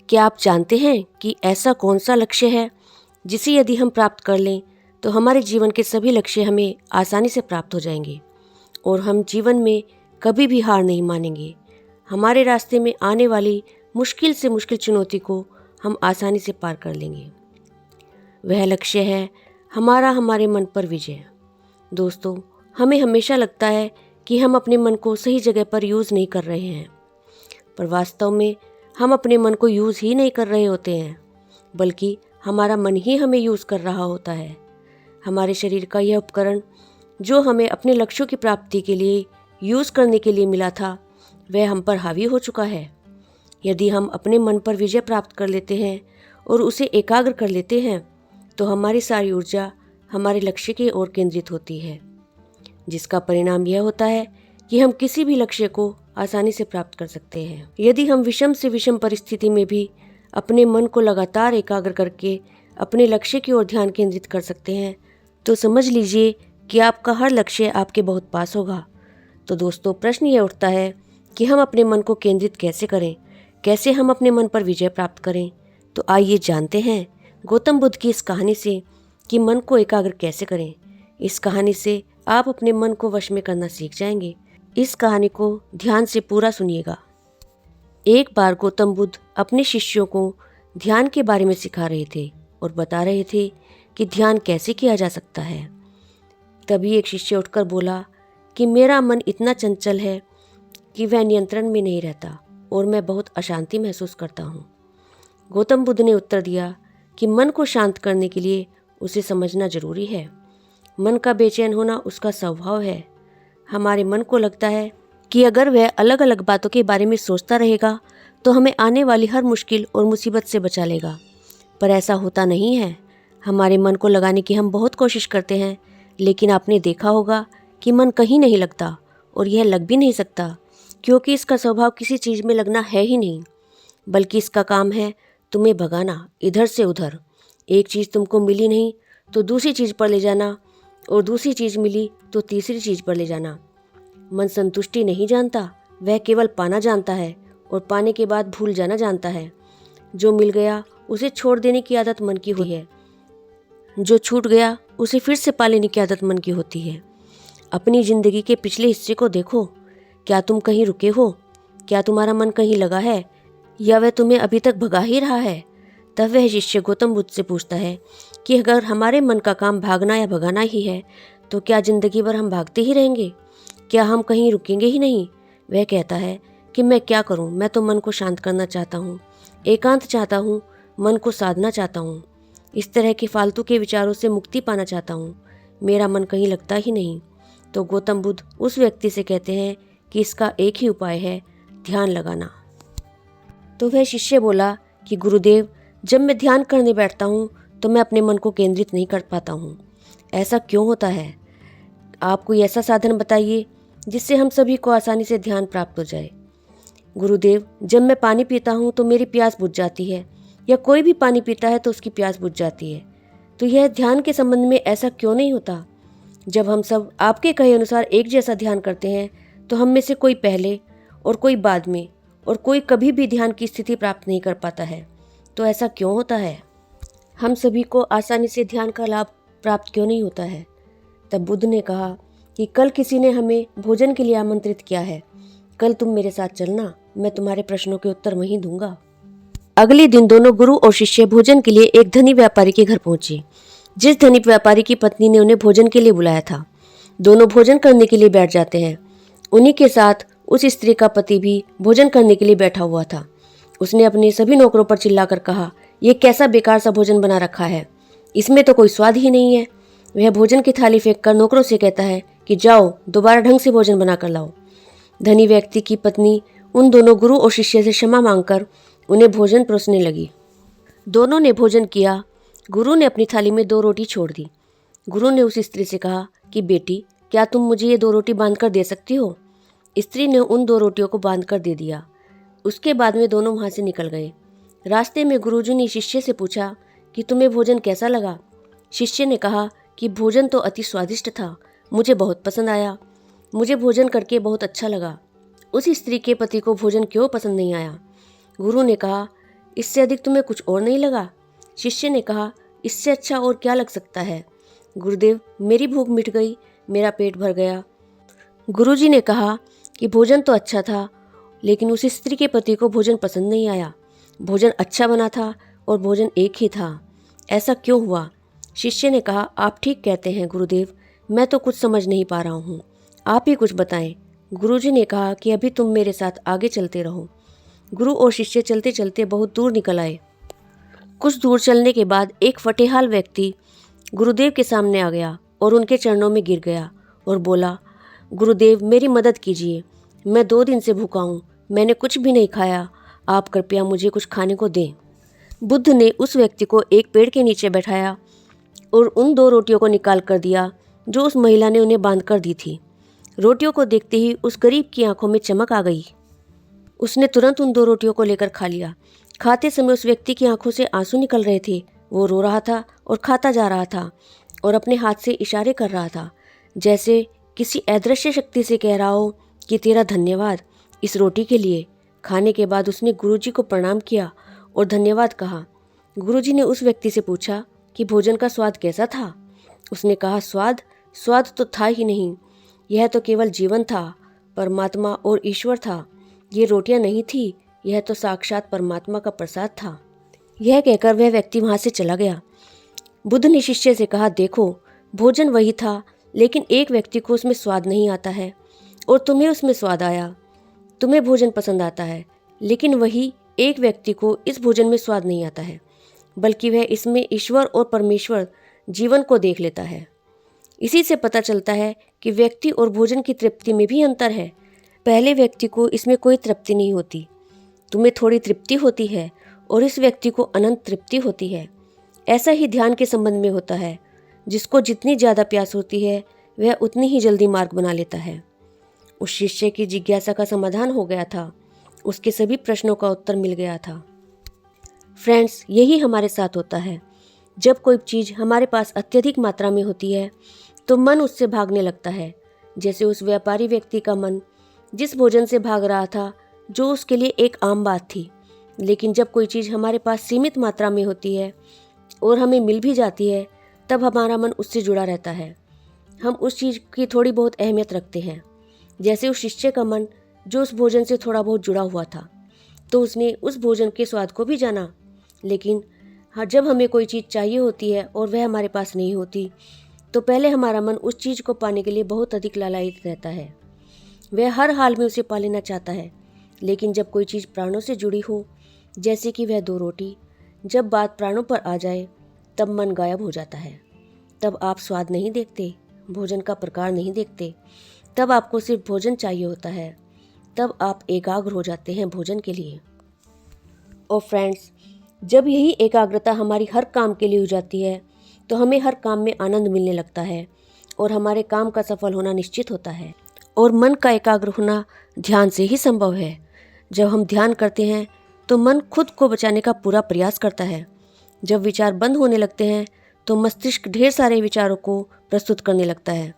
क्या आप जानते हैं कि ऐसा कौन सा लक्ष्य है जिसे यदि हम प्राप्त कर लें तो हमारे जीवन के सभी लक्ष्य हमें आसानी से प्राप्त हो जाएंगे और हम जीवन में कभी भी हार नहीं मानेंगे। हमारे रास्ते में आने वाली मुश्किल से मुश्किल चुनौती को हम आसानी से पार कर लेंगे। वह लक्ष्य है हमारा हमारे मन पर विजय। दोस्तों, हमें हमेशा लगता है कि हम अपने मन को सही जगह पर यूज़ नहीं कर रहे हैं, पर वास्तव में हम अपने मन को यूज़ ही नहीं कर रहे होते हैं, बल्कि हमारा मन ही हमें यूज़ कर रहा होता है। हमारे शरीर का यह उपकरण जो हमें अपने लक्ष्यों की प्राप्ति के लिए यूज़ करने के लिए मिला था, वह हम पर हावी हो चुका है। यदि हम अपने मन पर विजय प्राप्त कर लेते हैं और उसे एकाग्र कर लेते हैं तो हमारी सारी ऊर्जा हमारे लक्ष्य की ओर केंद्रित होती है, जिसका परिणाम यह होता है कि हम किसी भी लक्ष्य को आसानी से प्राप्त कर सकते हैं। यदि हम विषम से विषम परिस्थिति में भी अपने मन को लगातार एकाग्र करके अपने लक्ष्य की ओर ध्यान केंद्रित कर सकते हैं तो समझ लीजिए कि आपका हर लक्ष्य आपके बहुत पास होगा। तो दोस्तों, प्रश्न यह उठता है कि हम अपने मन को केंद्रित कैसे करें, कैसे हम अपने मन पर विजय प्राप्त करें। तो आइए जानते हैं गौतम बुद्ध की इस कहानी से कि मन को एकाग्र कैसे करें। इस कहानी से आप अपने मन को वश में करना सीख जाएंगे। इस कहानी को ध्यान से पूरा सुनिएगा। एक बार गौतम बुद्ध अपने शिष्यों को ध्यान के बारे में सिखा रहे थे और बता रहे थे कि ध्यान कैसे किया जा सकता है। तभी एक शिष्य उठकर बोला कि मेरा मन इतना चंचल है कि वह नियंत्रण में नहीं रहता और मैं बहुत अशांति महसूस करता हूँ। गौतम बुद्ध ने उत्तर दिया कि मन को शांत करने के लिए उसे समझना जरूरी है। मन का बेचैन होना उसका स्वभाव है। हमारे मन को लगता है कि अगर वह अलग अलग बातों के बारे में सोचता रहेगा तो हमें आने वाली हर मुश्किल और मुसीबत से बचा लेगा, पर ऐसा होता नहीं है। हमारे मन को लगाने की हम बहुत कोशिश करते हैं, लेकिन आपने देखा होगा कि मन कहीं नहीं लगता और यह लग भी नहीं सकता, क्योंकि इसका स्वभाव किसी चीज़ में लगना है ही नहीं, बल्कि इसका काम है तुम्हें भगाना इधर से उधर। एक चीज़ तुमको मिली नहीं तो दूसरी चीज़ पर ले जाना, और दूसरी चीज़ मिली तो तीसरी चीज़ पर ले जाना। मन संतुष्टि नहीं जानता, वह केवल पाना जानता है और पाने के बाद भूल जाना जानता है। जो मिल गया उसे छोड़ देने की आदत मन की हुई है, जो छूट गया उसे फिर से पा लेने की आदत मन की होती है। अपनी ज़िंदगी के पिछले हिस्से को देखो, क्या तुम कहीं रुके हो? क्या तुम्हारा मन कहीं लगा है या वह तुम्हें अभी तक भगा ही रहा है? तब वह शिष्य गौतम बुद्ध से पूछता है कि अगर हमारे मन का काम भागना या भगाना ही है तो क्या जिंदगी भर हम भागते ही रहेंगे? क्या हम कहीं रुकेंगे ही नहीं? वह कहता है कि मैं क्या करूं, मैं तो मन को शांत करना चाहता हूं, एकांत चाहता हूं, मन को साधना चाहता हूं, इस तरह के फालतू के विचारों से मुक्ति पाना चाहता हूं, मेरा मन कहीं लगता ही नहीं। तो गौतम बुद्ध उस व्यक्ति से कहते हैं कि इसका एक ही उपाय है, ध्यान लगाना। तो वह शिष्य बोला कि गुरुदेव, जब मैं ध्यान करने बैठता हूँ तो मैं अपने मन को केंद्रित नहीं कर पाता हूँ, ऐसा क्यों होता है? आप कोई ऐसा साधन बताइए जिससे हम सभी को आसानी से ध्यान प्राप्त हो जाए। गुरुदेव, जब मैं पानी पीता हूँ तो मेरी प्यास बुझ जाती है, या कोई भी पानी पीता है तो उसकी प्यास बुझ जाती है, तो यह ध्यान के संबंध में ऐसा क्यों नहीं होता? जब हम सब आपके कहे अनुसार एक जैसा ध्यान करते हैं तो हम में से कोई पहले और कोई बाद में और कोई कभी भी ध्यान की स्थिति प्राप्त नहीं कर पाता है, तो ऐसा क्यों होता है? हम सभी को आसानी से ध्यान का लाभ प्राप्त क्यों नहीं होता है? तब बुद्ध ने कहा कि कल किसी ने हमें भोजन के लिए आमंत्रित किया है, कल तुम मेरे साथ चलना, मैं तुम्हारे प्रश्नों के उत्तर वहीं दूंगा। अगले दिन दोनों गुरु और शिष्य भोजन के लिए एक धनी व्यापारी के घर पहुंचे। जिस धनी व्यापारी की पत्नी ने उन्हें भोजन के लिए बुलाया था, दोनों भोजन करने के लिए बैठ जाते हैं। उन्हीं के साथ उस स्त्री का पति भी भोजन करने के लिए बैठा हुआ था। उसने अपने सभी नौकरों पर चिल्लाकर कहा, यह कैसा बेकार सा भोजन बना रखा है, इसमें तो कोई स्वाद ही नहीं है। वह भोजन की थाली फेंककर नौकरों से कहता है कि जाओ दोबारा ढंग से भोजन बनाकर लाओ। धनी व्यक्ति की पत्नी उन दोनों गुरु और शिष्य से क्षमा मांगकर उन्हें भोजन परोसने लगी। दोनों ने भोजन किया। गुरु ने अपनी थाली में 2 रोटी छोड़ दी। गुरु ने उस स्त्री से कहा कि बेटी, क्या तुम मुझे ये 2 रोटी बांध कर दे सकती हो? स्त्री ने उन 2 रोटियों को बांध कर दे दिया। उसके बाद में दोनों वहाँ से निकल गए। रास्ते में गुरुजी ने शिष्य से पूछा कि तुम्हें भोजन कैसा लगा? शिष्य ने कहा कि भोजन तो अति स्वादिष्ट था, मुझे बहुत पसंद आया, मुझे भोजन करके बहुत अच्छा लगा। उस स्त्री के पति को भोजन क्यों पसंद नहीं आया? गुरु ने कहा, इससे अधिक तुम्हें कुछ और नहीं लगा? शिष्य ने कहा, इससे अच्छा और क्या लग सकता है गुरुदेव, मेरी भूख मिट गई, मेरा पेट भर गया। गुरुजी ने कहा कि भोजन तो अच्छा था, लेकिन उस स्त्री के पति को भोजन पसंद नहीं आया। भोजन अच्छा बना था और भोजन एक ही था, ऐसा क्यों हुआ? शिष्य ने कहा, आप ठीक कहते हैं गुरुदेव, मैं तो कुछ समझ नहीं पा रहा हूँ, आप ही कुछ बताएं। गुरुजी ने कहा कि अभी तुम मेरे साथ आगे चलते रहो। गुरु और शिष्य चलते चलते बहुत दूर निकल आए। कुछ दूर चलने के बाद एक फटेहाल व्यक्ति गुरुदेव के सामने आ गया और उनके चरणों में गिर गया और बोला, गुरुदेव मेरी मदद कीजिए, मैं 2 दिन से भूखा हूँ, मैंने कुछ भी नहीं खाया, आप कृपया मुझे कुछ खाने को दें। बुद्ध ने उस व्यक्ति को एक पेड़ के नीचे बैठाया और उन 2 रोटियों को निकाल कर दिया जो उस महिला ने उन्हें बांध कर दी थी। रोटियों को देखते ही उस गरीब की आंखों में चमक आ गई। उसने तुरंत उन 2 रोटियों को लेकर खा लिया। खाते समय उस व्यक्ति की आंखों से आंसू निकल रहे थे। वो रो रहा था और खाता जा रहा था और अपने हाथ से इशारे कर रहा था, जैसे किसी अदृश्य शक्ति से कह रहा हो कि तेरा धन्यवाद इस रोटी के लिए। खाने के बाद उसने गुरुजी को प्रणाम किया और धन्यवाद कहा। गुरुजी ने उस व्यक्ति से पूछा कि भोजन का स्वाद कैसा था? उसने कहा, स्वाद तो था ही नहीं, यह तो केवल जीवन था, परमात्मा और ईश्वर था। ये रोटियां नहीं थी, यह तो साक्षात परमात्मा का प्रसाद था। यह कहकर वह व्यक्ति वहां से चला गया। बुद्ध ने शिष्य से कहा, देखो भोजन वही था, लेकिन एक व्यक्ति को उसमें स्वाद नहीं आता है और तुम्हें उसमें स्वाद आया। तुम्हें भोजन पसंद आता है, लेकिन वही एक व्यक्ति को इस भोजन में स्वाद नहीं आता है, बल्कि वह इसमें ईश्वर और परमेश्वर जीवन को देख लेता है। इसी से पता चलता है कि व्यक्ति और भोजन की तृप्ति में भी अंतर है। पहले व्यक्ति को इसमें कोई तृप्ति नहीं होती, तुम्हें थोड़ी तृप्ति होती है और इस व्यक्ति को अनंत तृप्ति होती है। ऐसा ही ध्यान के संबंध में होता है। जिसको जितनी ज़्यादा प्यास होती है वह उतनी ही जल्दी मार्ग बना लेता है। उस शिष्य की जिज्ञासा का समाधान हो गया था, उसके सभी प्रश्नों का उत्तर मिल गया था। फ्रेंड्स, यही हमारे साथ होता है। जब कोई चीज़ हमारे पास अत्यधिक मात्रा में होती है तो मन उससे भागने लगता है, जैसे उस व्यापारी व्यक्ति का मन जिस भोजन से भाग रहा था, जो उसके लिए एक आम बात थी। लेकिन जब कोई चीज़ हमारे पास सीमित मात्रा में होती है और हमें मिल भी जाती है, तब हमारा मन उससे जुड़ा रहता है। हम उस चीज़ की थोड़ी बहुत अहमियत रखते हैं। जैसे उस शिष्य का मन जो उस भोजन से थोड़ा बहुत जुड़ा हुआ था, तो उसने उस भोजन के स्वाद को भी जाना। लेकिन हाँ, जब हमें कोई चीज़ चाहिए होती है और वह हमारे पास नहीं होती, तो पहले हमारा मन उस चीज़ को पाने के लिए बहुत अधिक लालायित रहता है। वह हर हाल में उसे पा लेना चाहता है। लेकिन जब कोई चीज़ प्राणों से जुड़ी हो, जैसे कि वह 2 रोटी, जब बात प्राणों पर आ जाए, तब मन गायब हो जाता है। तब आप स्वाद नहीं देखते, भोजन का प्रकार नहीं देखते, तब आपको सिर्फ भोजन चाहिए होता है। तब आप एकाग्र हो जाते हैं भोजन के लिए। और फ्रेंड्स, जब यही एकाग्रता हमारी हर काम के लिए हो जाती है, तो हमें हर काम में आनंद मिलने लगता है और हमारे काम का सफल होना निश्चित होता है। और मन का एकाग्र होना ध्यान से ही संभव है। जब हम ध्यान करते हैं तो मन खुद को बचाने का पूरा प्रयास करता है। जब विचार बंद होने लगते हैं तो मस्तिष्क ढेर सारे विचारों को प्रस्तुत करने लगता है।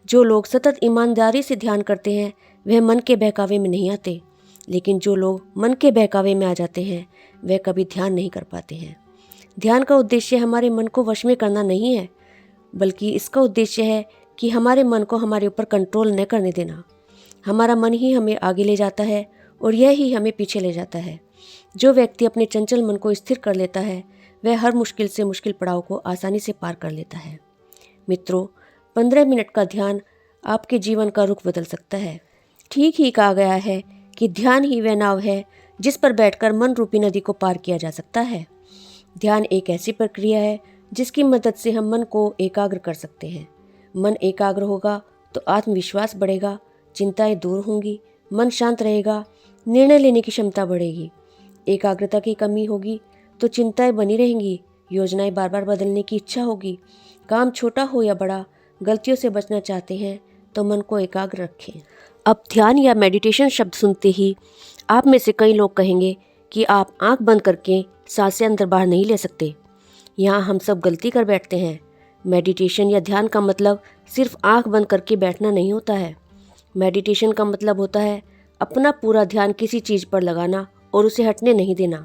जो लोग सतत ईमानदारी से ध्यान करते हैं वह मन के बहकावे में नहीं आते, लेकिन जो लोग मन के बहकावे में आ जाते हैं वह कभी ध्यान नहीं कर पाते हैं। ध्यान का उद्देश्य हमारे मन को वश में करना नहीं है, बल्कि इसका उद्देश्य है कि हमारे मन को हमारे ऊपर कंट्रोल न करने देना। हमारा मन ही हमें आगे ले जाता है और यह ही हमें पीछे ले जाता है। जो व्यक्ति अपने चंचल मन को स्थिर कर लेता है वह हर मुश्किल से मुश्किल पड़ाव को आसानी से पार कर लेता है। मित्रों, 15 मिनट का ध्यान आपके जीवन का रुख बदल सकता है। ठीक ही कहा गया है कि ध्यान ही वह नाव है जिस पर बैठकर मन रूपी नदी को पार किया जा सकता है। ध्यान एक ऐसी प्रक्रिया है जिसकी मदद से हम मन को एकाग्र कर सकते हैं। मन एकाग्र होगा तो आत्मविश्वास बढ़ेगा, चिंताएं दूर होंगी, मन शांत रहेगा, निर्णय लेने की क्षमता बढ़ेगी। एकाग्रता की कमी होगी तो चिंताएं बनी रहेंगी, योजनाएं बार बार बदलने की इच्छा होगी। काम छोटा हो या बड़ा, गलतियों से बचना चाहते हैं तो मन को एकाग्र रखें। अब ध्यान या मेडिटेशन शब्द सुनते ही आप में से कई लोग कहेंगे कि आप आंख बंद करके सांसें अंदर बाहर नहीं ले सकते। यहाँ हम सब गलती कर बैठते हैं। मेडिटेशन या ध्यान का मतलब सिर्फ आंख बंद करके बैठना नहीं होता है। मेडिटेशन का मतलब होता है अपना पूरा ध्यान किसी चीज़ पर लगाना और उसे हटने नहीं देना।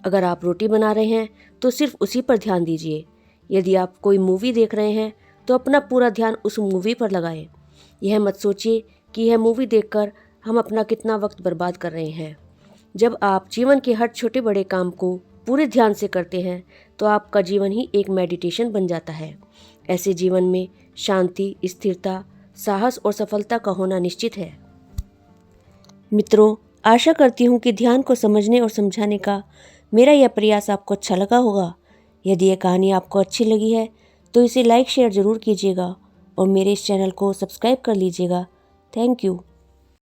अगर आप रोटी बना रहे हैं तो सिर्फ उसी पर ध्यान दीजिए। यदि आप कोई मूवी देख रहे हैं तो अपना पूरा ध्यान उस मूवी पर लगाएं। यह मत सोचिए कि यह मूवी देखकर हम अपना कितना वक्त बर्बाद कर रहे हैं। जब आप जीवन के हर छोटे बड़े काम को पूरे ध्यान से करते हैं तो आपका जीवन ही एक मेडिटेशन बन जाता है। ऐसे जीवन में शांति, स्थिरता, साहस और सफलता का होना निश्चित है। मित्रों, आशा करती हूँ कि ध्यान को समझने और समझाने का मेरा यह प्रयास आपको अच्छा लगा होगा। यदि यह कहानी आपको अच्छी लगी है तो इसे लाइक शेयर ज़रूर कीजिएगा और मेरे इस चैनल को सब्सक्राइब कर लीजिएगा। Thank you.